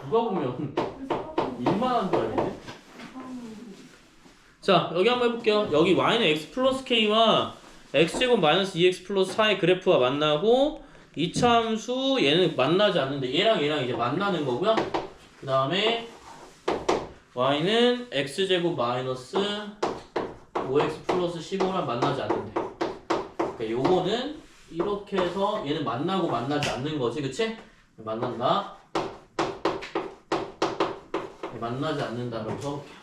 누가 보면 일만 하는 줄 알겠네. 자, 여기 한번 해볼게요. 여기 y는 x 플러스 k와 x제곱 마이너스 2x 플러스 4의 그래프가 만나고 이차함수 얘는 만나지 않는데 얘랑 이제 만나는 거고요. 그 다음에 y는 x제곱 마이너스 5x 플러스 15랑 만나지 않는데, 그러니까 요거는 이렇게 해서 얘는 만나고 만나지 않는 거지, 그치? 만난다. 만나지 않는다라고 써볼게요.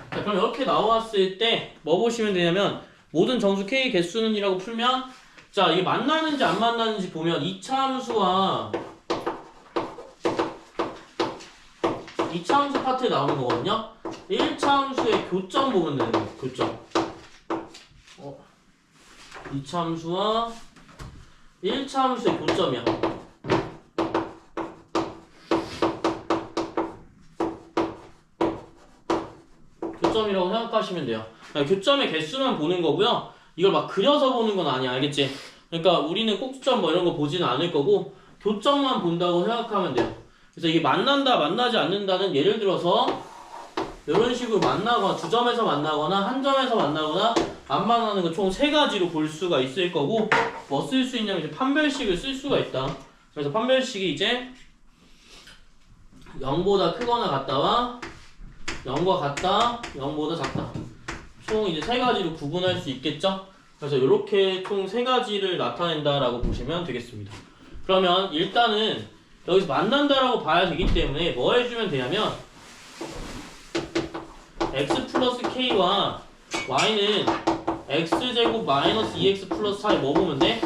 자, 그럼 이렇게 나왔을 때 뭐 보시면 되냐면 모든 정수 k 개수는 이라고 풀면, 자, 이게 만나는지 안 만나는지 보면 2차 함수와 2차 함수 파트에 나오는 거거든요. 1차 함수의 교점 보면 되는 거예요. 교점. 2차 함수와 1차 함수의 교점이야. 교점이라고 생각하시면 돼요. 교점의 개수만 보는 거고요. 이걸 막 그려서 보는 건 아니야. 알겠지? 그러니까 우리는 꼭지점 뭐 이런 거 보지는 않을 거고 교점만 본다고 생각하면 돼요. 그래서 이게 만난다, 만나지 않는다는, 예를 들어서 이런 식으로 만나거나 두 점에서 만나거나 한 점에서 만나거나 안 만나는 거 총 세 가지로 볼 수가 있을 거고, 뭐 쓸 수 있냐면 이제 판별식을 쓸 수가 있다. 그래서 판별식이 이제 0보다 크거나 같다와 0과 같다, 0보다 작다. 총 이제 세 가지로 구분할 수 있겠죠? 그래서 이렇게 총 세 가지를 나타낸다라고 보시면 되겠습니다. 그러면 일단은 여기서 만난다라고 봐야 되기 때문에 뭐 해주면 되냐면 x 플러스 k와 y는 x제곱 마이너스 2x 플러스 4에 뭐 보면 돼?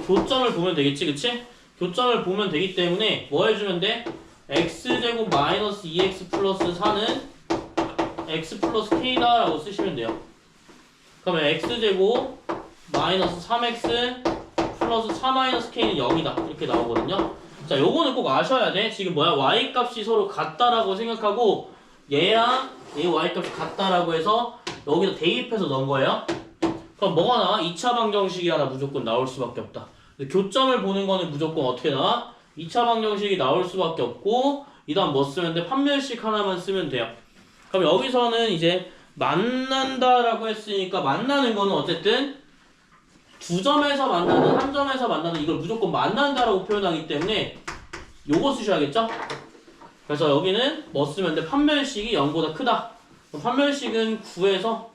교점을 보면 되겠지, 그치? 교점을 보면 되기 때문에 뭐 해주면 돼? x제곱 마이너스 2x 플러스 4는 x 플러스 k다 라고 쓰시면 돼요. 그러면 x제곱 마이너스 3x 플러스 4 마이너스 k는 0이다 이렇게 나오거든요. 자, 요거는 꼭 아셔야 돼. 지금 뭐야? y 값이 서로 같다라고 생각하고 얘랑 얘 y 값이 같다라고 해서 여기다 대입해서 넣은 거예요. 그럼 뭐가 나와? 2차 방정식이 하나 무조건 나올 수밖에 없다. 근데 교점을 보는 거는 무조건 어떻게 나와? 2차 방정식이 나올 수밖에 없고, 이 다음 뭐 쓰면 돼? 판별식 하나만 쓰면 돼요. 그럼 여기서는 이제 만난다라고 했으니까 만나는 거는 어쨌든 두 점에서 만나든 한 점에서 만나든 이걸 무조건 만난다라고 표현하기 때문에 요거 쓰셔야겠죠? 그래서 여기는 뭐 쓰면 돼? 판별식이 0보다 크다. 그럼 판별식은 9에서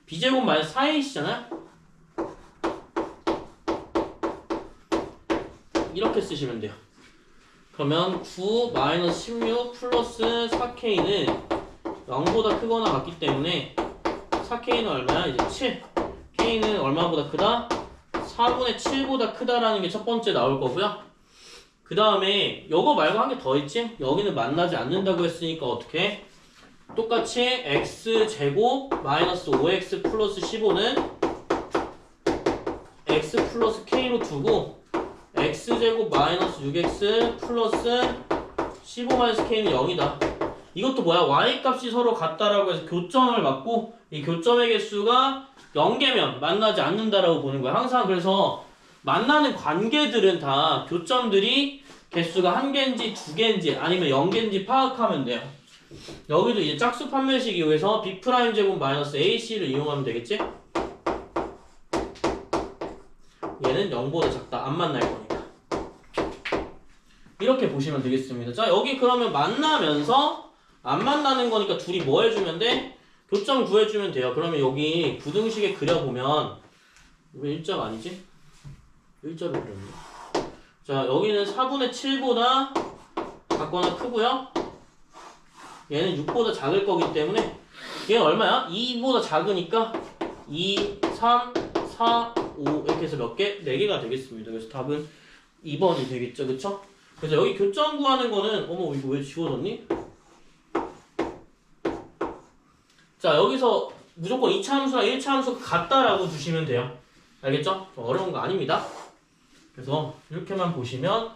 b제곱 마이너스 4ac잖아요? 이렇게 쓰시면 돼요. 그러면 9 마이너스 16 플러스 4k는 0보다 크거나 같기 때문에 4k는 얼마야? 이제 7. k는 얼마보다 크다? 4분의 7보다 크다라는 게 첫 번째 나올 거고요. 그 다음에 요거 말고 한 개 더 있지? 여기는 만나지 않는다고 했으니까 어떻게? 똑같이 x제곱 마이너스 5x 플러스 15는 x 플러스 k로 두고 x제곱 마이너스 6x 플러스 15 마이너스 k는 0이다. 이것도 뭐야? y 값이 서로 같다라고 해서 교점을 맞고 이 교점의 개수가 0개면 만나지 않는다라고 보는 거야. 항상 그래서 만나는 관계들은 다 교점들이 개수가 한 개인지 두 개인지 아니면 0개인지 파악하면 돼요. 여기도 이제 짝수 판별식 이용해서 b' 제곱 마이너스 ac를 이용하면 되겠지? 얘는 0보다 작다. 안 만날 거니까. 이렇게 보시면 되겠습니다. 자, 여기 그러면 만나면서 안 만나는 거니까 둘이 뭐 해주면 돼? 교점 구해주면 돼요. 그러면 여기 부등식에 그려보면 왜 일자가 아니지? 일자로 그렸네. 자, 여기는 4분의 7보다 작거나 크고요. 얘는 6보다 작을 거기 때문에 얘는 얼마야? 2보다 작으니까 2, 3, 4, 5 이렇게 해서 몇 개? 4개가 되겠습니다. 그래서 답은 2번이 되겠죠. 그쵸? 그래서 여기 교점 구하는 거는 어머 이거 왜 지워졌니? 자, 여기서 무조건 2차 함수랑 1차 함수가 같다라고 두시면 돼요. 알겠죠? 어려운 거 아닙니다. 그래서 이렇게만 보시면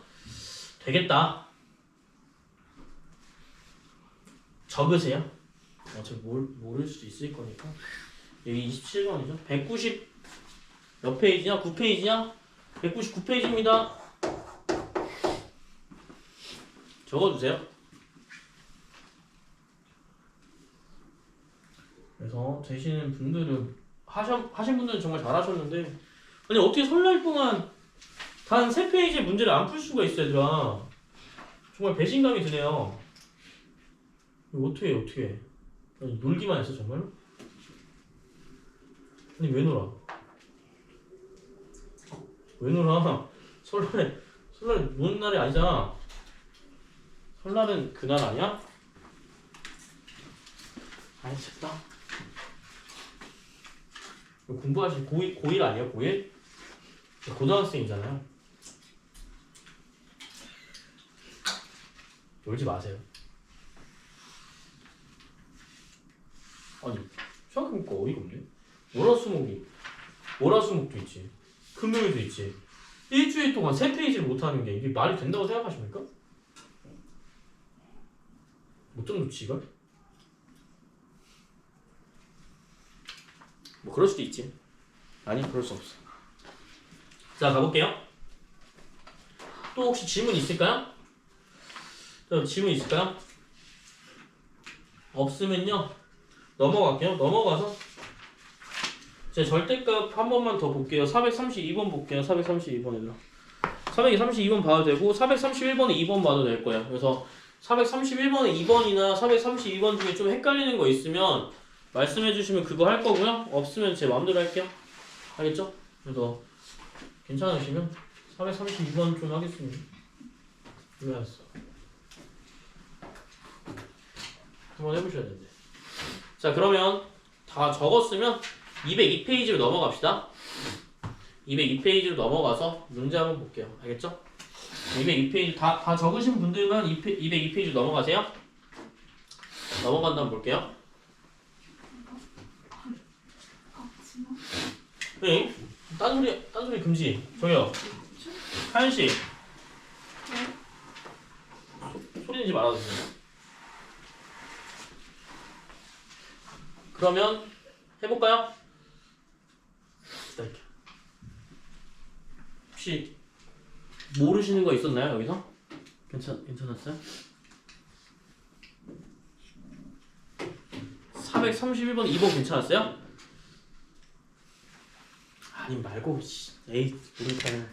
되겠다. 적으세요. 어차피 모를 수도 있을 거니까. 여기 27번이죠. 190 몇 페이지냐? 9페이지냐? 199페이지입니다. 적어주세요. 그래서 되시는 분들은 하신 분들은 정말 잘하셨는데 아니 어떻게 설날 동안 단 3페이지의 문제를 안 풀 수가 있어 얘들아. 정말 배신감이 드네요. 이거 어떻게 해? 아니, 놀기만 했어 정말로? 아니 왜 놀아? 왜 놀아? 설날에 노는 날이 아니잖아. 설날은 그날 아니야? 아니 됐다. 공부하실 고1 아니에요? 고1? 고등학생이잖아요. 놀지 마세요. 아니 생각해보니까 어이가 없네. 월화수목도 있지. 금요일도 있지. 일주일 동안 3페이지를 못하는 게 이게 말이 된다고 생각하십니까? 어쩜 좋지 이걸? 뭐 그럴 수도 있지. 아니 그럴 수 없어. 자 가볼게요. 또 혹시 질문 있을까요? 자 질문 있을까요? 없으면요 넘어갈게요. 넘어가서 제 절대값 한 번만 더 볼게요. 432번 볼게요. 432번 얘들아. 432번 봐도 되고 431번에 2번 봐도 될 거예요. 그래서 431번에 2번이나 432번 중에 좀 헷갈리는 거 있으면 말씀해 주시면 그거 할 거고요. 없으면 제 마음대로 할게요. 알겠죠? 그래서 괜찮으시면 432번 좀 하겠습니다. 왜 왔어? 한번 해보셔야 되는데. 자 그러면 다 적었으면 202페이지로 넘어갑시다. 202페이지로 넘어가서 문제 한번 볼게요. 알겠죠? 202페이지 다 적으신 분들만 202페이지로 넘어가세요. 넘어간 다음 볼게요. 네, 딴소리 금지. 저기요. 하연씨. 소리 내지 말아주세요. 그러면 해볼까요? 기다릴게요. 혹시 모르시는 거 있었나요 여기서? 괜찮았어요? 431번 2번 괜찮았어요? 아니 말고 에이 모르겠다면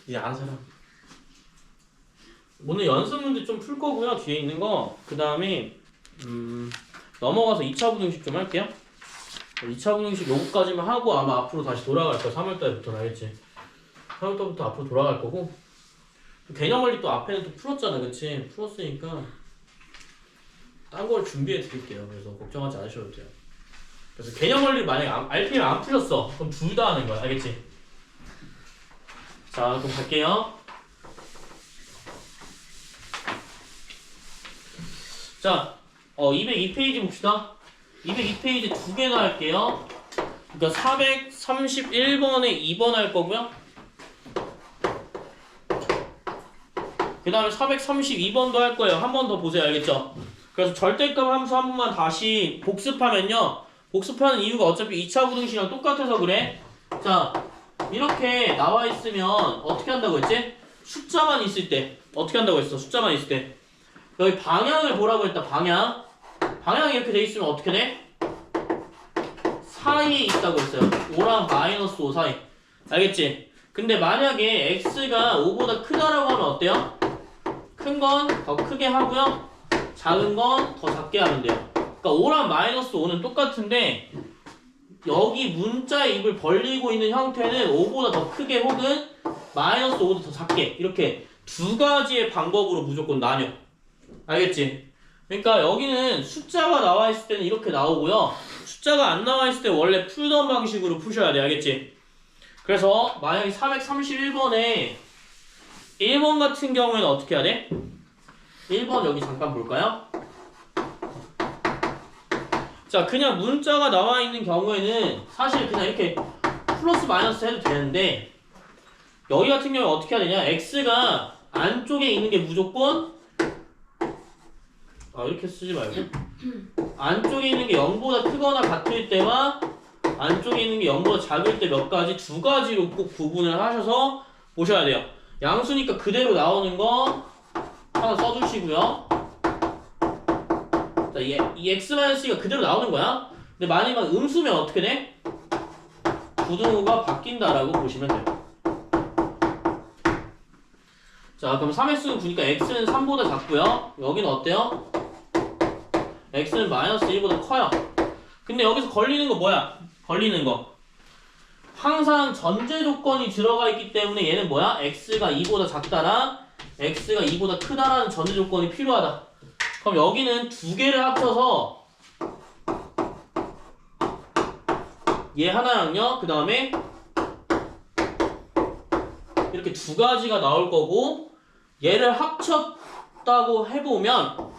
이제 아는 사람. 오늘 연습 문제 좀 풀 거고요. 뒤에 있는 거. 그 다음에 넘어가서 2차 부등식 좀 할게요. 2차 부등식 요거까지만 하고 아마 앞으로 다시 돌아갈 거야. 3월달부터는 알겠지? 3월달부터 앞으로 돌아갈 거고 개념 원리 또 앞에는 또 풀었잖아. 그치? 풀었으니까 딴 걸 준비해 드릴게요. 그래서 걱정하지 않으셔도 돼요. 그래서 개념 원리 만약에 RPM 안 풀렸어. 그럼 둘 다 하는 거야. 알겠지? 자 그럼 갈게요. 자 202페이지 봅시다. 202페이지 두 개나 할게요. 그러니까 431번에 2번 할 거고요. 그 다음에 432번도 할 거예요. 한 번 더 보세요. 알겠죠? 그래서 절대값 함수 한 번만 다시 복습하면요. 복습하는 이유가 어차피 2차 부등식이랑 똑같아서 그래. 자, 이렇게 나와 있으면 어떻게 한다고 했지? 숫자만 있을 때. 어떻게 한다고 했어? 숫자만 있을 때. 여기 방향을 보라고 했다. 방향이 이렇게 돼 있으면 어떻게 돼? 사이에 있다고 했어요. 5랑 마이너스 5 사이. 알겠지? 근데 만약에 x가 5보다 크다라고 하면 어때요? 큰 건 더 크게 하고요. 작은 건 더 작게 하면 돼요. 그러니까 5랑 마이너스 5는 똑같은데 여기 문자의 입을 벌리고 있는 형태는 5보다 더 크게 혹은 마이너스 5보다 더 작게 이렇게 두 가지의 방법으로 무조건 나뉘어. 알겠지? 그러니까 여기는 숫자가 나와 있을 때는 이렇게 나오고요. 숫자가 안 나와 있을 때 원래 풀던 방식으로 푸셔야 돼. 알겠지? 그래서 만약에 431번에 1번 같은 경우에는 어떻게 해야 돼? 1번 여기 잠깐 볼까요? 자 그냥 문자가 나와 있는 경우에는 사실 그냥 이렇게 플러스 마이너스 해도 되는데 여기 같은 경우에 어떻게 해야 되냐? x가 안쪽에 있는 게 무조건 이렇게 쓰지 말고 안쪽에 있는 게 0보다 크거나 같을 때와 안쪽에 있는 게 0보다 작을 때 몇 가지 두 가지로 꼭 구분을 하셔서 보셔야 돼요. 양수니까 그대로 나오는 거 하나 써주시고요. 자, 이 x-2가 그대로 나오는 거야. 근데 만약에 음수면 어떻게 돼? 부등호가 바뀐다라고 보시면 돼요. 자, 그럼 3x는 9니까 x는 3보다 작고요. 여기는 어때요? x는 마이너스 1보다 커요. 근데 여기서 걸리는 거 뭐야? 걸리는 거. 항상 전제 조건이 들어가 있기 때문에 얘는 뭐야? x가 2보다 작다랑 x가 2보다 크다라는 전제 조건이 필요하다. 그럼 여기는 두 개를 합쳐서 얘 하나랑요. 그 다음에 이렇게 두 가지가 나올 거고 얘를 합쳤다고 해보면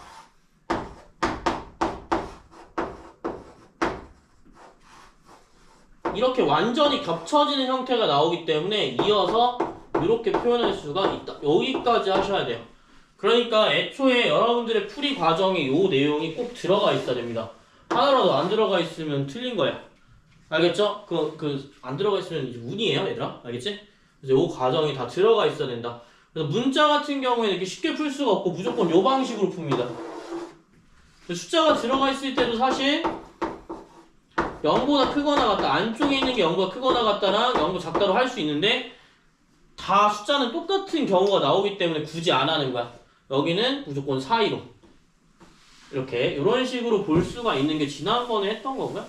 이렇게 완전히 겹쳐지는 형태가 나오기 때문에 이어서 이렇게 표현할 수가 있다. 여기까지 하셔야 돼요. 그러니까 애초에 여러분들의 풀이 과정에 이 내용이 꼭 들어가 있어야 됩니다. 하나라도 안 들어가 있으면 틀린 거야. 알겠죠? 안 들어가 있으면 이제 운이에요, 얘들아. 알겠지? 그래서 이 과정이 다 들어가 있어야 된다. 그래서 문자 같은 경우에는 이렇게 쉽게 풀 수가 없고 무조건 이 방식으로 풉니다. 숫자가 들어가 있을 때도 사실 0보다 크거나 같다. 안쪽에 있는 게 0보다 크거나 같다랑 0보다 작다로 할 수 있는데 다 숫자는 똑같은 경우가 나오기 때문에 굳이 안 하는 거야. 여기는 무조건 사이로 이렇게 이런 식으로 볼 수가 있는 게 지난번에 했던 거고요.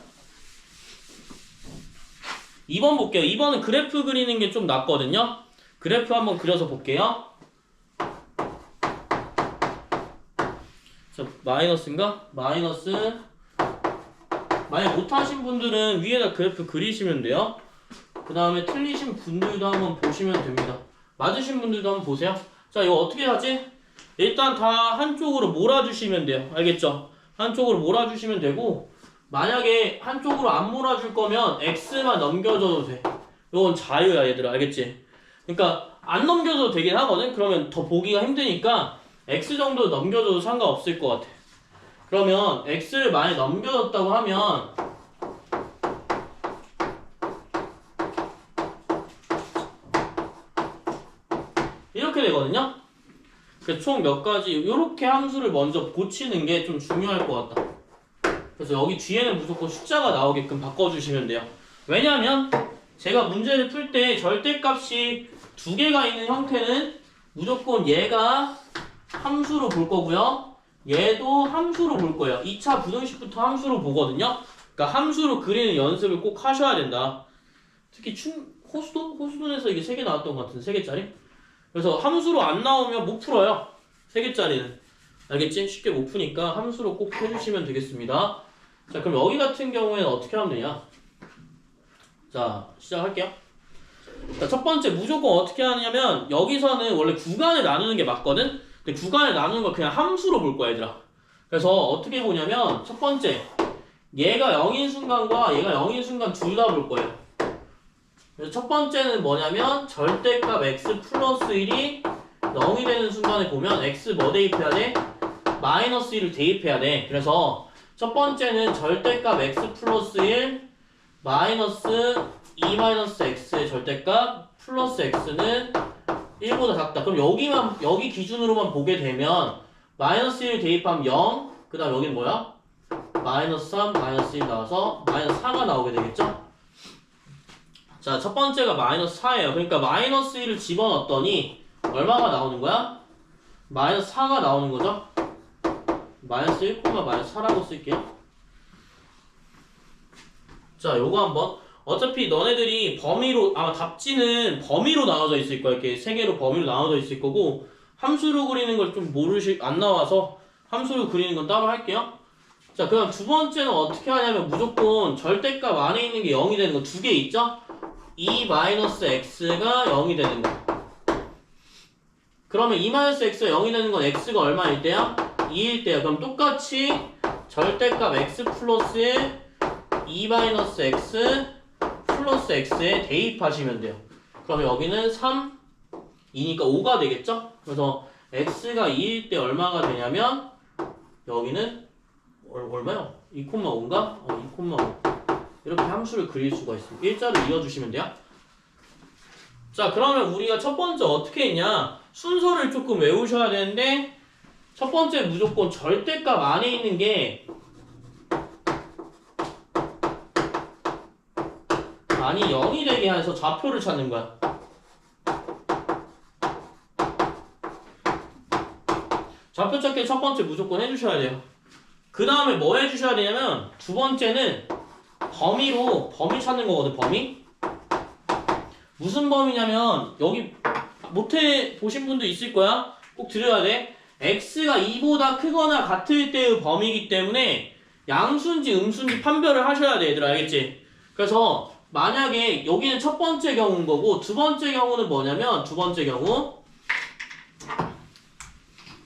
2번 볼게요. 2번은 그래프 그리는 게 좀 낫거든요. 그래프 한번 그려서 볼게요. 자, 마이너스인가? 마이너스. 만약 못하신 분들은 위에다 그래프 그리시면 돼요. 그 다음에 틀리신 분들도 한번 보시면 됩니다. 맞으신 분들도 한번 보세요. 자, 이거 어떻게 하지? 일단 다 한쪽으로 몰아주시면 돼요. 알겠죠? 한쪽으로 몰아주시면 되고 만약에 한쪽으로 안 몰아줄 거면 X만 넘겨줘도 돼. 이건 자유야, 얘들아. 알겠지? 그러니까 안 넘겨줘도 되긴 하거든? 그러면 더 보기가 힘드니까 X 정도 넘겨줘도 상관없을 것 같아. 그러면 X를 많이 넘겨줬다고 하면 이렇게 되거든요? 그래서 총 몇 가지 이렇게 함수를 먼저 고치는 게 좀 중요할 것 같다. 그래서 여기 뒤에는 무조건 숫자가 나오게끔 바꿔주시면 돼요. 왜냐하면 제가 문제를 풀 때 절대값이 두 개가 있는 형태는 무조건 얘가 함수로 볼 거고요. 얘도 함수로 볼 거예요. 2차 부등식부터 함수로 보거든요. 그러니까 함수로 그리는 연습을 꼭 하셔야 된다. 특히 호수돈에서 이게 3개 나왔던 것 같은데 3개짜리? 그래서 함수로 안 나오면 못 풀어요. 3개짜리는. 알겠지? 쉽게 못 푸니까 함수로 꼭 해주시면 되겠습니다. 자, 그럼 여기 같은 경우에는 어떻게 하면 되냐? 자, 시작할게요. 자, 첫 번째 무조건 어떻게 하냐면 여기서는 원래 구간을 나누는 게 맞거든? 근데 구간을 나누는 거 그냥 함수로 볼 거야, 얘들아. 그래서 어떻게 보냐면 첫 번째 얘가 0인 순간과 얘가 0인 순간 둘 다 볼 거예요. 그래서 첫 번째는 뭐냐면 절대값 x 플러스 1이 0이 되는 순간에 보면 x 뭐 대입해야 돼? 마이너스 1을 대입해야 돼. 그래서 첫 번째는 절대값 x 플러스 1 마이너스 2 마이너스 x의 절대값 플러스 x는 1보다 작다. 그럼 여기 기준으로만 보게 되면 마이너스 1 대입하면 0, 그 다음 여기는 뭐야? 마이너스 3, 마이너스 1 나와서 마이너스 4가 나오게 되겠죠? 자, 첫 번째가 마이너스 4예요. 그러니까 마이너스 1을 집어넣었더니 얼마가 나오는 거야? 마이너스 4가 나오는 거죠? 마이너스 1, 마이너스 4라고 쓸게요. 자, 요거 한번. 어차피 너네들이 범위로, 아마 답지는 범위로 나눠져 있을 거야. 이렇게 세 개로 범위로 나눠져 있을 거고, 함수로 그리는 걸 좀 안 나와서 함수로 그리는 건 따로 할게요. 자, 그럼 두 번째는 어떻게 하냐면 무조건 절대값 안에 있는 게 0이 되는 거 두 개 있죠? 2-x가 0이 되는 거. 그러면 2-x가 0이 되는 건 x가 얼마일 때야? 2일 때야. 그럼 똑같이 절대값 x 플러스 1 2-x 플러스 x에 대입하시면 돼요. 그럼 여기는 3, 2니까 5가 되겠죠? 그래서 x가 2일 때 얼마가 되냐면 여기는 얼마요? 2,5인가? 2,5 이렇게 함수를 그릴 수가 있습니다. 일자로 이어주시면 돼요. 자, 그러면 우리가 첫 번째 어떻게 했냐? 순서를 조금 외우셔야 되는데 첫 번째 무조건 절대값 안에 있는 게 많이 0이 되게 해서 좌표를 찾는 거야. 좌표 찾기 첫 번째 무조건 해주셔야 돼요. 그 다음에 뭐 해주셔야 되냐면 두 번째는 범위 찾는 거거든. 범위. 무슨 범위냐면 여기 못해 보신 분도 있을 거야. 꼭 들어야 돼. x가 2보다 크거나 같을 때의 범위이기 때문에 양수인지 음수인지 판별을 하셔야 돼, 얘들아. 알겠지? 그래서 만약에 여기는 첫 번째 경우인 거고 두 번째 경우는 뭐냐면 두 번째 경우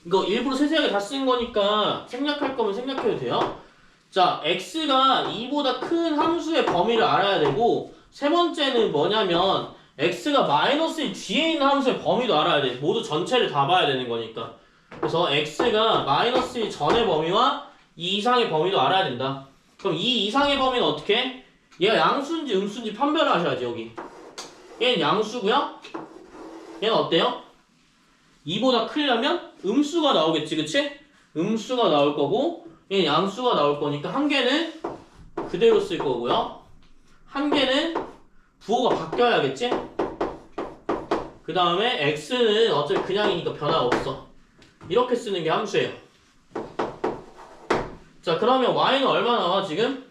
이거 일부러 세세하게 다 쓴 거니까 생략할 거면 생략해도 돼요. 자, x가 2보다 큰 함수의 범위를 알아야 되고 세 번째는 뭐냐면 x가 마이너스 뒤에 있는 함수의 범위도 알아야 돼. 모두 전체를 다 봐야 되는 거니까. 그래서 x가 마이너스 전의 범위와 이 이상의 범위도 알아야 된다. 그럼 이 이상의 범위는 어떻게 해? 얘가 양수인지 음수인지 판별을 하셔야지. 여기 얘는 양수고요. 얘는 어때요? 2보다 크려면 음수가 나오겠지, 그치? 음수가 나올 거고 얘는 양수가 나올 거니까 한 개는 그대로 쓸 거고요. 한 개는 부호가 바뀌어야겠지? 그 다음에 x는 어차피 그냥이니까 변화 없어. 이렇게 쓰는 게 함수예요. 자, 그러면 y는 얼마 나와 지금?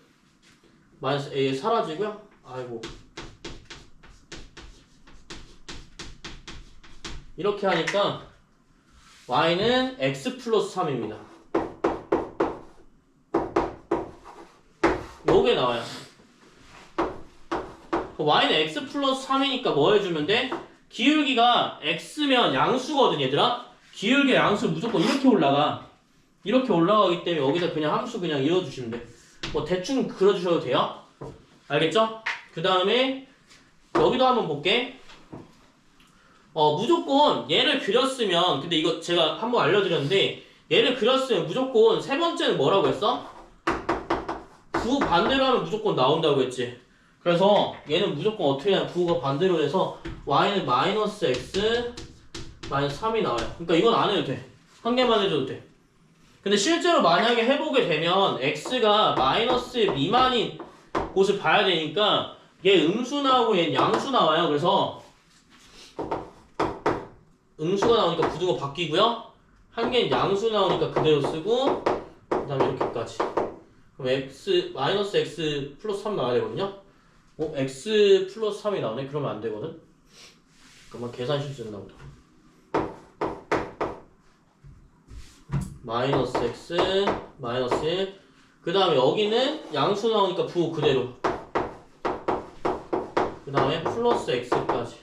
마이너스 a 사라지고요. 아이고. 이렇게 하니까 y는 x 플러스 3입니다. 요게 나와요. y는 x 플러스 3이니까 뭐 해주면 돼? 기울기가 x면 양수거든, 얘들아. 기울기 양수 무조건 이렇게 올라가. 이렇게 올라가기 때문에 여기다 그냥 함수 그냥 이어주시면 돼. 뭐 대충 그려주셔도 돼요. 알겠죠? 그 다음에 여기도 한번 볼게. 무조건 얘를 그렸으면, 근데 이거 제가 한번 알려드렸는데 얘를 그렸으면 무조건 세 번째는 뭐라고 했어? 부호 반대로 하면 무조건 나온다고 했지. 그래서 얘는 무조건 어떻게 하면 부호가 반대로 돼서 y는 마이너스 x 마이너스 3이 나와요. 그러니까 이건 안 해도 돼. 한 개만 해줘도 돼. 근데 실제로 만약에 해보게 되면 x가 마이너스 미만인 곳을 봐야 되니까 얘 음수 나오고 얘 양수 나와요. 그래서 음수가 나오니까 부등호 바뀌고요. 한 개는 양수 나오니까 그대로 쓰고 그 다음에 이렇게까지. 그럼 x 마이너스 x 플러스 3 나와야 되거든요. x 플러스 3이 나오네? 그러면 안 되거든. 그러면 계산 실수했나 보다. 마이너스 x 마이너스 1. 그 다음에 여기는 양수 나오니까 부호 그대로. 그 다음에 플러스 x까지.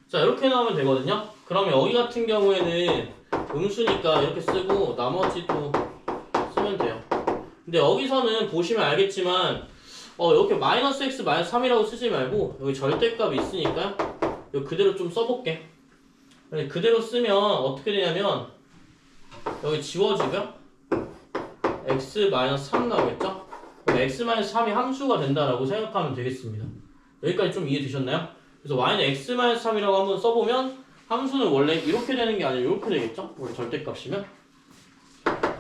자, 이렇게 나오면 되거든요. 그러면 여기 같은 경우에는 음수니까 이렇게 쓰고 나머지도 쓰면 돼요. 근데 여기서는 보시면 알겠지만 이렇게 마이너스 x 마이너스 3이라고 쓰지 말고 여기 절대값이 있으니까 여기 그대로 좀 써볼게. 그대로 쓰면 어떻게 되냐면 여기 지워지고요. x 마이너스 3 나오겠죠? 그럼 x 마이너스 3이 함수가 된다라고 생각하면 되겠습니다. 여기까지 좀 이해되셨나요? 그래서 y는 x 마이너스 3이라고 한번 써보면 함수는 원래 이렇게 되는 게 아니라 이렇게 되겠죠? 원래 절대값이면.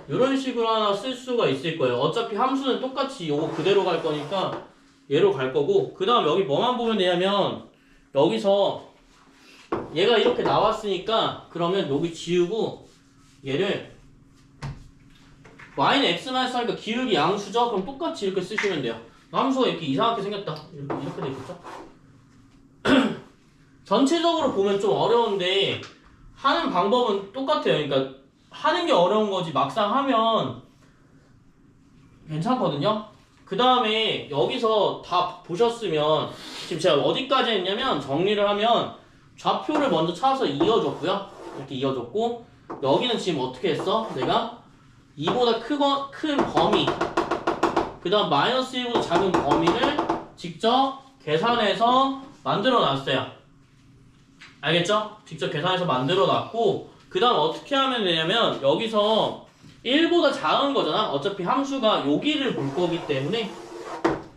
이런 식으로 하나 쓸 수가 있을 거예요. 어차피 함수는 똑같이 요거 그대로 갈 거니까 얘로 갈 거고, 그 다음 여기 뭐만 보면 되냐면 여기서 얘가 이렇게 나왔으니까 그러면 여기 지우고 얘를 y는 x 마이너스 하니까 기울기 양수죠? 그럼 똑같이 이렇게 쓰시면 돼요. 함수가 이렇게 이상하게 생겼다. 이렇게 되겠죠? 전체적으로 보면 좀 어려운데 하는 방법은 똑같아요. 그러니까 하는 게 어려운 거지 막상 하면 괜찮거든요. 그 다음에 여기서 다 보셨으면 지금 제가 어디까지 했냐면 정리를 하면 좌표를 먼저 찾아서 이어줬고요. 이렇게 이어줬고 여기는 지금 어떻게 했어? 내가 2보다 큰 범위 그 다음 마이너스 1보다 작은 범위를 직접 계산해서 만들어 놨어요. 알겠죠? 직접 계산해서 만들어 놨고 그 다음 어떻게 하면 되냐면 여기서 1보다 작은 거잖아. 어차피 함수가 여기를 볼 거기 때문에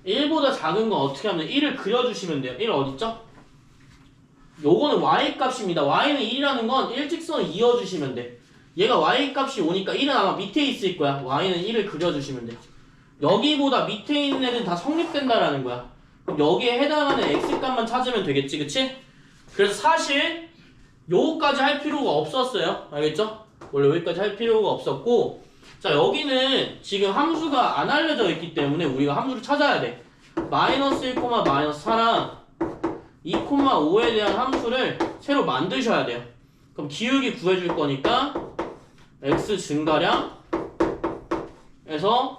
1보다 작은 거 어떻게 하면 1을 그려주시면 돼요. 1 어딨죠? 요거는 y값입니다. y는 1이라는 건 일직선을 이어주시면 돼. 얘가 y값이 오니까 1은 아마 밑에 있을 거야. y는 1을 그려주시면 돼. 여기보다 밑에 있는 애들은 다 성립된다라는 거야. 그럼 여기에 해당하는 x값만 찾으면 되겠지, 그치? 그래서 사실 요거까지 할 필요가 없었어요. 알겠죠? 원래 여기까지 할 필요가 없었고, 자 여기는 지금 함수가 안 알려져 있기 때문에 우리가 함수를 찾아야 돼. 마이너스 1, 마이너스 4랑 2, 5에 대한 함수를 새로 만드셔야 돼요. 그럼 기울기 구해줄 거니까 x 증가량에서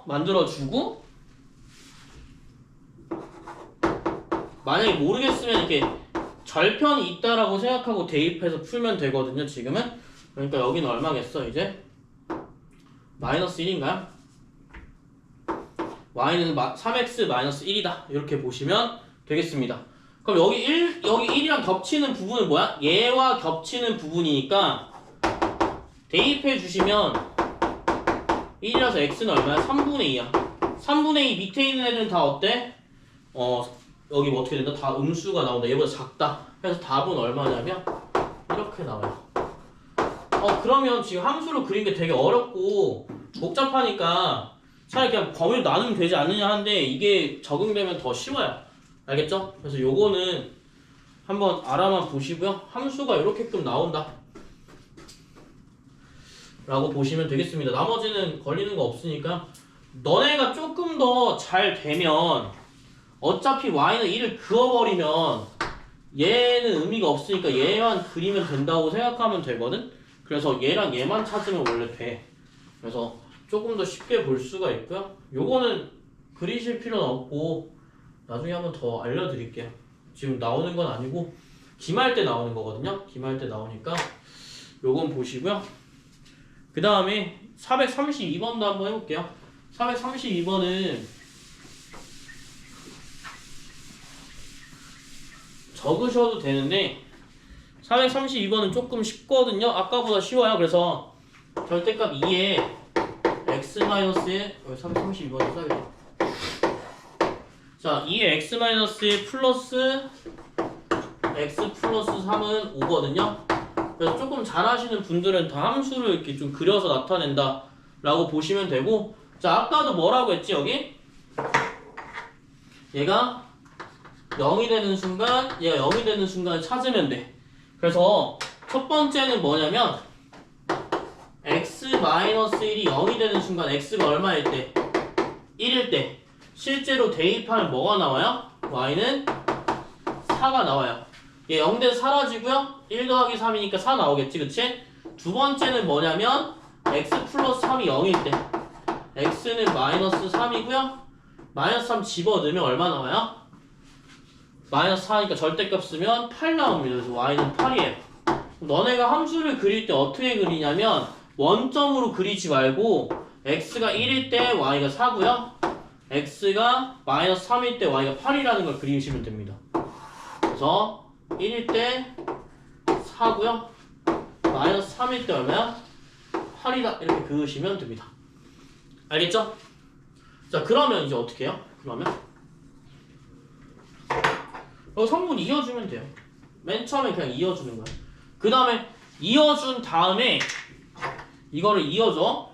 만들어주고, 만약에 모르겠으면 이렇게 절편이 있다라고 생각하고 대입해서 풀면 되거든요, 지금은. 그러니까 여기는 얼마겠어, 이제? 마이너스 1인가요? y는 3x 마이너스 1이다. 이렇게 보시면 되겠습니다. 그럼 여기 1이랑 겹치는 부분은 뭐야? 얘와 겹치는 부분이니까 대입해 주시면 1이라서 x는 얼마야? 3분의 2야. 3분의 2 밑에 있는 애들은 다 어때? 여기 뭐 어떻게 된다? 다 음수가 나온다. 얘보다 작다. 그래서 답은 얼마냐면 이렇게 나와요. 그러면 지금 함수로 그린 게 되게 어렵고 복잡하니까 차라리 그냥 범위로 나누면 되지 않느냐 하는데 이게 적응되면 더 쉬워요. 알겠죠? 그래서 요거는 한번 알아만 보시고요. 함수가 이렇게끔 나온다 라고 보시면 되겠습니다. 나머지는 걸리는 거 없으니까 너네가 조금 더 잘 되면 어차피 y는 1을 그어버리면 얘는 의미가 없으니까 얘만 그리면 된다고 생각하면 되거든? 그래서 얘랑 얘만 찾으면 원래 돼. 그래서 조금 더 쉽게 볼 수가 있고요. 요거는 그리실 필요는 없고 나중에 한번 더 알려드릴게요. 지금 나오는 건 아니고 기말 때 나오는 거거든요. 기말 때 나오니까 요건 보시고요. 그 다음에 432번도 한번 해볼게요. 432번은 적으셔도 되는데 432번은 조금 쉽거든요. 아까보다 쉬워요. 그래서 절대값 2에 x-1 432번을 써야겠다. 자, 2에 x-1 플러스 x 플러스 3은 5거든요. 그래서 조금 잘하시는 분들은 다 함수를 이렇게 좀 그려서 나타낸다 라고 보시면 되고, 자 아까도 뭐라고 했지 여기? 얘가 0이 되는 순간, 얘가 0이 되는 순간을 찾으면 돼. 그래서 첫 번째는 뭐냐면 x-1이 0이 되는 순간 x가 얼마일 때? 1일 때 실제로 대입하면 뭐가 나와요? y는 4가 나와요. 얘 0대에서 사라지고요. 1 더하기 3이니까 4 나오겠지, 그치? 두 번째는 뭐냐면 x 플러스 3이 0일 때 x는 마이너스 3이고요. 마이너스 3 집어넣으면 얼마 나와요? 마이너스 4니까 절대값 쓰면 8 나옵니다. 그래서 y는 8이에요. 너네가 함수를 그릴 때 어떻게 그리냐면 원점으로 그리지 말고 x가 1일 때 y가 4고요. x가 마이너스 3일 때 y가 8이라는 걸 그리시면 됩니다. 그래서 1일 때 4고요. 마이너스 3일 때 얼마야? 8이다. 이렇게 그으시면 됩니다. 알겠죠? 자, 그러면 이제 어떻게 해요? 그러면 성분 이어주면 돼요. 맨 처음에 그냥 이어주는 거야. 그 다음에 이어준 다음에 이거를 이어줘.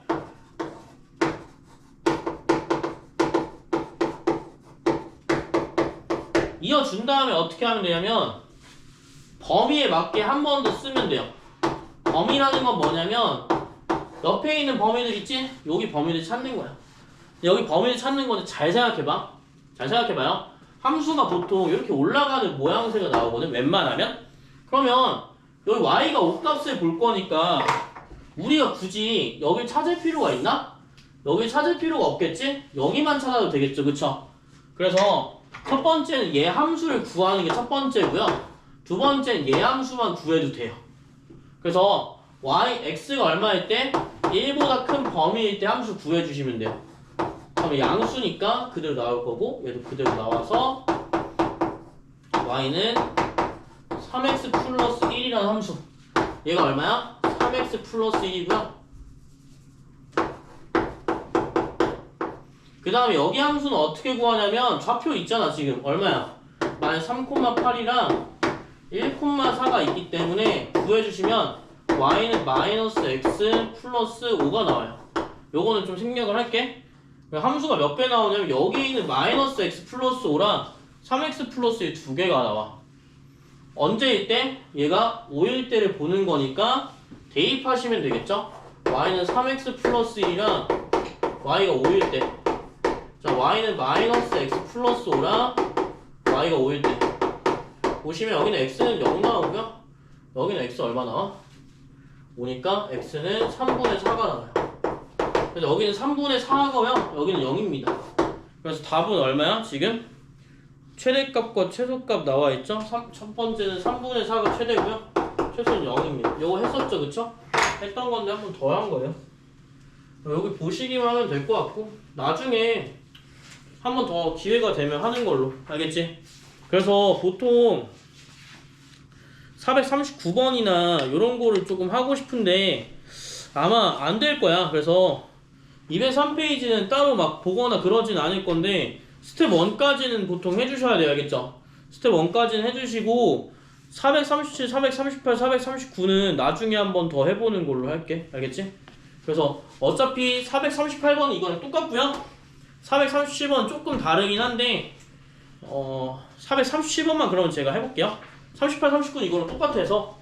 이어준 다음에 어떻게 하면 되냐면 범위에 맞게 한 번 더 쓰면 돼요. 범위라는 건 뭐냐면 옆에 있는 범위들 있지? 여기 범위를 찾는 거야. 여기 범위를 찾는 건데 잘 생각해봐. 잘 생각해봐요. 함수가 보통 이렇게 올라가는 모양새가 나오거든, 웬만하면. 그러면 여기 y가 5값을 볼 거니까 우리가 굳이 여길 찾을 필요가 있나? 여길 찾을 필요가 없겠지? 여기만 찾아도 되겠죠, 그쵸? 그래서 첫 번째는 얘 함수를 구하는 게 첫 번째고요. 두 번째는 얘 함수만 구해도 돼요. 그래서 x가 얼마일 때? 1보다 큰 범위일 때 함수 구해주시면 돼요. 그러면 양수니까 그대로 나올 거고 얘도 그대로 나와서 y는 3x 플러스 1이라는 함수, 얘가 얼마야? 3x 플러스 1이고요. 그 다음에 여기 함수는 어떻게 구하냐면 좌표 있잖아. 지금 얼마야? 마이너스 3,8이랑 1,4가 있기 때문에 구해주시면 y는 마이너스 x 플러스 5가 나와요. 요거는 좀 생략을 할게. 함수가 몇 개 나오냐면 여기 있는 마이너스 x 플러스 5랑 3x 플러스 2개가 나와. 언제일 때? 얘가 5일 때를 보는 거니까 대입하시면 되겠죠? y는 3x 플러스 1이랑 y가 5일 때. 자, y는 마이너스 x 플러스 5랑 y가 5일 때. 보시면 여기는 x는 0 나오고요. 여기는 x 얼마 나와? 5니까 x는 3분의 4가 나와요. 그래서 여기는 3분의 4고요. 여기는 0입니다. 그래서 답은 얼마야? 지금? 최대값과 최소값 나와있죠? 첫 번째는 3분의 4가 최대고요. 최소는 0입니다. 요거 했었죠, 그쵸? 했던 건데 한 번 더 한 거예요. 여기 보시기만 하면 될 것 같고 나중에 한 번 더 기회가 되면 하는 걸로. 알겠지? 그래서 보통 439번이나 요런 거를 조금 하고 싶은데 아마 안 될 거야. 그래서 203페이지는 따로 막 보거나 그러진 않을 건데 스텝 1까지는 보통 해주셔야 돼요. 알겠죠? 스텝 1까지는 해주시고 437, 438, 439는 나중에 한 번 더 해보는 걸로 할게. 알겠지? 그래서 어차피 438번 이거랑 똑같고요. 437번 조금 다르긴 한데 437번만 그러면 제가 해볼게요. 38, 39는 이거랑 똑같아서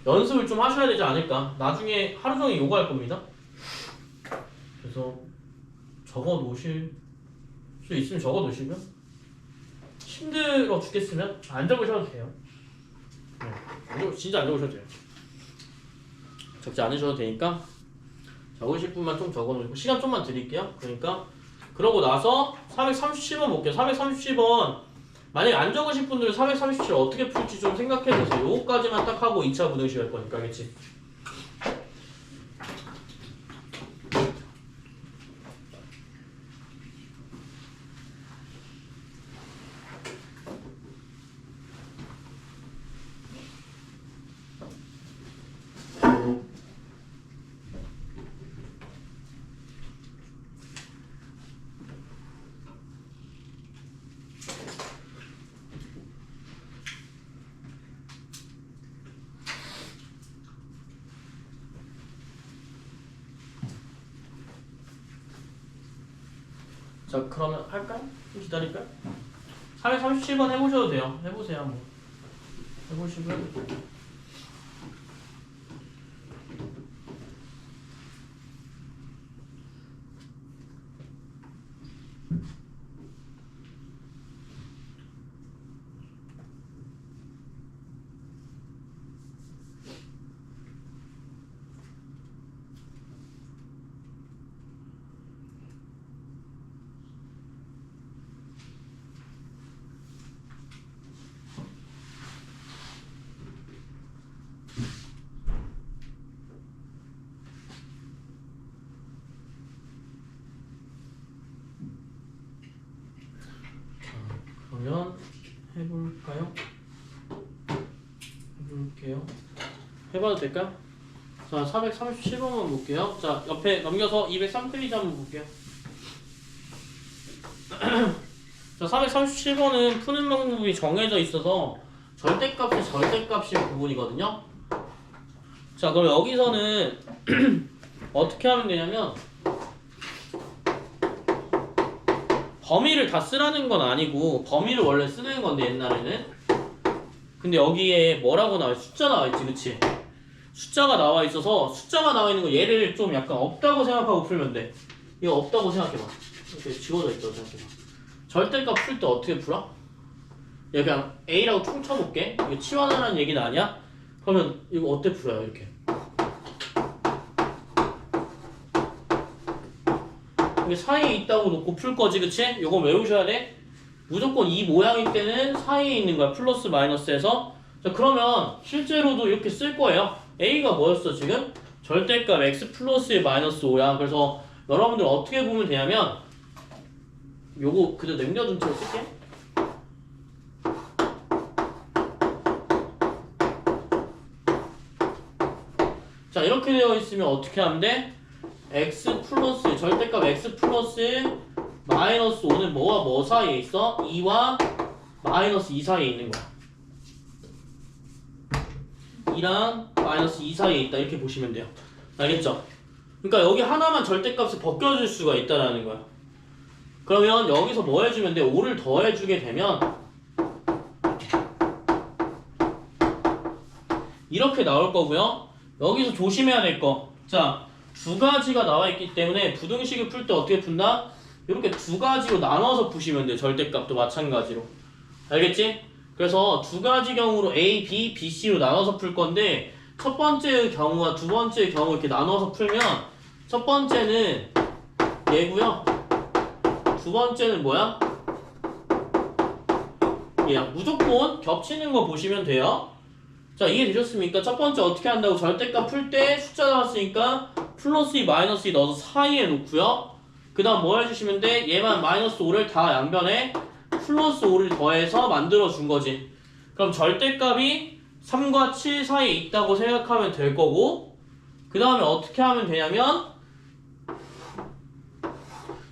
연습을 좀 하셔야 되지 않을까. 나중에 하루 종일 요구할 겁니다. 그래서 적어 놓으실 수 있으면 적어 놓으시면 힘들어 죽겠으면 안 적으셔도 돼요. 네, 진짜 안 적으셔도 돼요. 적지 않으셔도 되니까 적으실 분만 좀 적어 놓으시고 시간 좀만 드릴게요. 그러니까 그러고 나서 437번 볼게요. 437번 만약에 안 적으실 분들은 437 어떻게 풀지 좀 생각해 보세요. 요거까지만 딱 하고 2차 분응식 할 거니까. 알겠지? 자, 그러면 할까요? 좀 기다릴까요? 437번 해보셔도 돼요. 해보세요, 한번. 해보시고요. 그러면 해볼까요? 해볼게요. 해봐도 될까요? 자, 437번만 볼게요. 자, 옆에 넘겨서 203페이지 한번 볼게요. 자, 437번은 푸는 방법이 정해져 있어서 절대값이 절대값인 부분이거든요. 자, 그럼 여기서는 어떻게 하면 되냐면 범위를 다 쓰라는 건 아니고 범위를 원래 쓰는 건데 옛날에는 근데 여기에 뭐라고 나와 있어? 숫자 나와 있지, 그치? 숫자가 나와 있어서 숫자가 나와 있는 거 얘를 좀 약간 없다고 생각하고 풀면 돼. 이거 없다고 생각해봐. 이렇게 지워져 있다고 생각해봐. 절대값 풀 때 어떻게 풀어? 얘 그냥 A라고 퉁 쳐볼게. 이거 치환하라는 얘기는 아니야? 그러면 이거 어떻게 풀어요? 이렇게. 이게 사이에 있다고 놓고 풀 거지, 그치? 이거 외우셔야 돼. 무조건 이 모양일 때는 사이에 있는 거야. 플러스 마이너스에서. 자, 그러면 실제로도 이렇게 쓸 거예요. A가 뭐였어, 지금? 절대값 x 플러스 마이너스 5야. 그래서 여러분들 어떻게 보면 되냐면 요거 그대로 남겨둔 채로 쓸게. 자, 이렇게 되어 있으면 어떻게 하면 돼? x 플러스 절대값 x 플러스 마이너스 5는 뭐와 뭐 사이에 있어? 2와 마이너스 2 사이에 있는 거야. 2랑 마이너스 2 사이에 있다 이렇게 보시면 돼요. 알겠죠? 그러니까 여기 하나만 절대값을 벗겨줄 수가 있다라는 거야. 그러면 여기서 뭐 해주면 돼? 5를 더해주게 되면 이렇게 나올 거고요. 여기서 조심해야 될 거. 자, 두 가지가 나와 있기 때문에 부등식을 풀 때 어떻게 푼다? 이렇게 두 가지로 나눠서 푸시면 돼요. 절대값도 마찬가지로. 알겠지? 그래서 두 가지 경우로 A, B, B, C로 나눠서 풀 건데 첫 번째의 경우와 두 번째의 경우 이렇게 나눠서 풀면 첫 번째는 얘고요. 두 번째는 뭐야? 얘야. 무조건 겹치는 거 보시면 돼요. 자, 이해되셨습니까? 첫 번째 어떻게 한다고? 절대값 풀 때 숫자 나왔으니까 플러스 2, 마이너스 2 넣어서 사이에 놓고요. 그 다음 뭐 해주시면 돼? 얘만 마이너스 5를 다 양변에 플러스 5를 더해서 만들어준 거지. 그럼 절대값이 3과 7 사이에 있다고 생각하면 될 거고 그 다음에 어떻게 하면 되냐면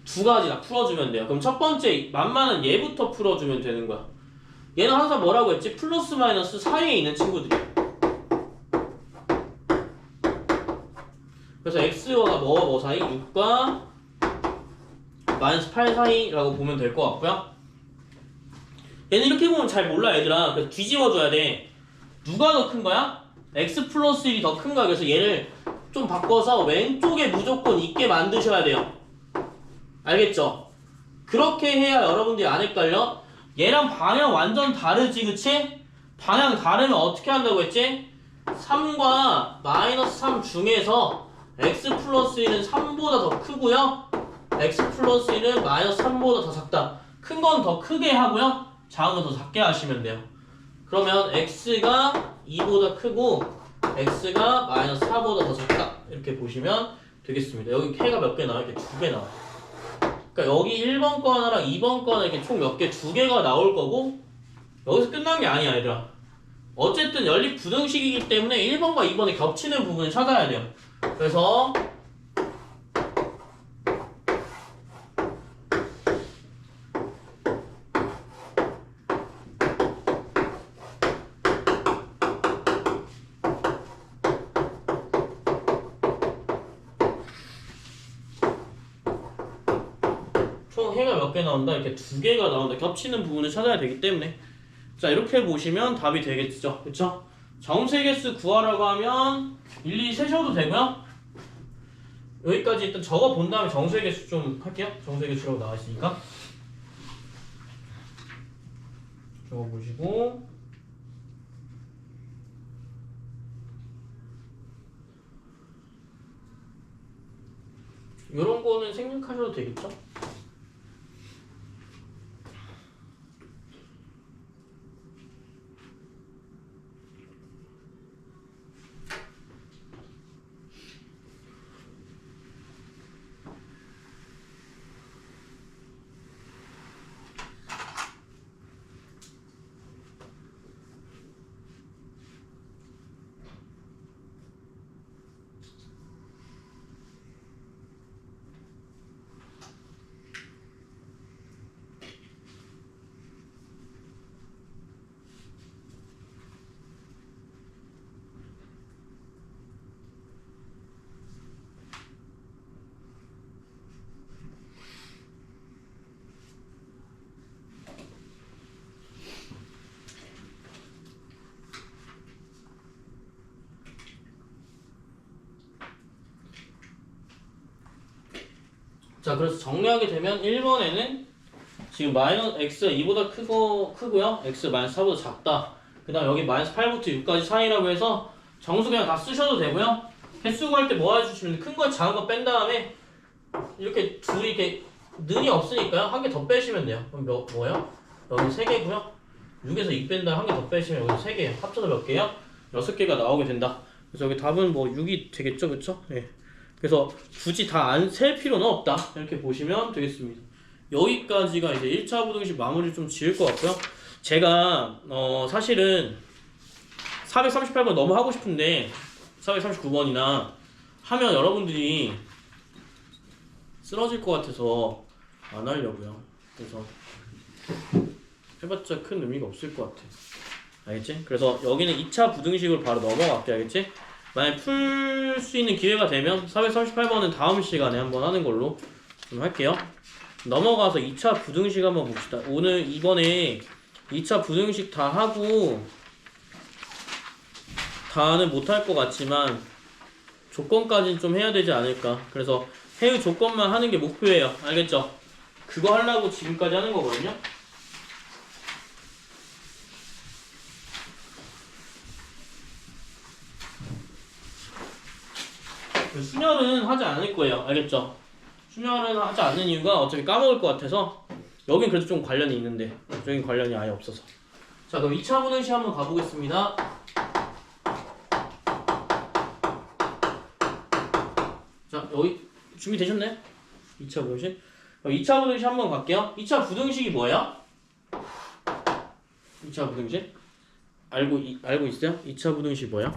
두 가지 다 풀어주면 돼요. 그럼 첫 번째 만만한 얘부터 풀어주면 되는 거야. 얘는 항상 뭐라고 했지? 플러스 마이너스 사이에 있는 친구들이야. 그래서 x와 뭐 사이? 6과 마이너스 8 사이라고 보면 될 것 같고요. 얘는 이렇게 보면 잘 몰라 얘들아. 그래서 뒤집어줘야 돼. 누가 더 큰 거야? x 플러스 1이 더 큰 거야. 그래서 얘를 좀 바꿔서 왼쪽에 무조건 있게 만드셔야 돼요. 알겠죠? 그렇게 해야 여러분들이 안 헷갈려. 얘랑 방향 완전 다르지, 그치? 방향 다르면 어떻게 한다고 했지? 3과 마이너스 3 중에서 x 플러스 1은 3보다 더 크고요. x 플러스 1은 마이너스 3보다 더 작다. 큰 건 더 크게 하고요. 작은 건 더 작게 하시면 돼요. 그러면 x가 2보다 크고 x가 마이너스 4보다 더 작다. 이렇게 보시면 되겠습니다. 여기 해가 몇 개 나와요? 이렇게 두 개 나와요. 그러니까 여기 1번 거 하나랑 2번 거 하나 이렇게 총 몇 개? 두 개가 나올 거고 여기서 끝난 게 아니야 얘들아. 어쨌든 연립 부등식이기 때문에 1번과 2번에 겹치는 부분을 찾아야 돼요. 그래서 총 해가 몇 개 나온다? 이렇게 두 개가 나온다. 겹치는 부분을 찾아야 되기 때문에 자 이렇게 보시면 답이 되겠죠. 그쵸? 정세개수 구하라고 하면 일일이 세셔도 되고요. 여기까지 일단 적어 본 다음에 정세개수 좀 할게요. 정세개수라고 나와 있으니까 적어 보시고 요런 거는 생략하셔도 되겠죠? 자 그래서 정리하게 되면 1번에는 지금 마이너스 x가 2보다 크고요. x 마이너스 4보다 작다. 그 다음 여기 마이너스 8부터 6까지 사이라고 해서 정수 그냥 다 쓰셔도 되고요. 개수 구할 때 뭐 해주시면 큰 거 작은 거 뺀 다음에 이렇게 둘이 이렇게 는이 없으니까요. 한 개 더 빼시면 돼요. 그럼 뭐예요? 여기 3개고요. 6에서 2 뺀 다음에 한 개 더 빼시면 여기 3개예요. 합쳐서 몇 개요? 6개가 나오게 된다. 그래서 여기 답은 뭐 6이 되겠죠, 그쵸? 네. 그래서 굳이 다 안 셀 필요는 없다. 이렇게 보시면 되겠습니다. 여기까지가 이제 1차 부등식 마무리 좀 지을 것 같고요. 제가 사실은 438번 너무 하고 싶은데 439번이나 하면 여러분들이 쓰러질 것 같아서 안 하려고요. 그래서 해봤자 큰 의미가 없을 것 같아요. 알겠지? 그래서 여기는 2차 부등식으로 바로 넘어갈게. 알겠지? 만약 풀 수 있는 기회가 되면 438번은 다음 시간에 한번 하는 걸로 좀 할게요. 넘어가서 2차 부등식 한번 봅시다. 오늘 이번에 2차 부등식 다 하고 다는 못할 것 같지만 조건까지는 좀 해야 되지 않을까. 그래서 해의 조건만 하는 게 목표예요. 알겠죠? 그거 하려고 지금까지 하는 거거든요. 순열은 하지 않을 거예요. 알겠죠? 순열은 하지 않는 이유가 어차피 까먹을 것 같아서 여긴 그래도 좀 관련이 있는데 여긴 관련이 아예 없어서. 자, 그럼 2차 부등식 한번 가보겠습니다. 자, 여기 준비되셨나요? 2차 부등식? 2차 부등식 한번 갈게요. 2차 부등식이 뭐예요? 2차 부등식? 알고 있어요? 2차 부등식 뭐야?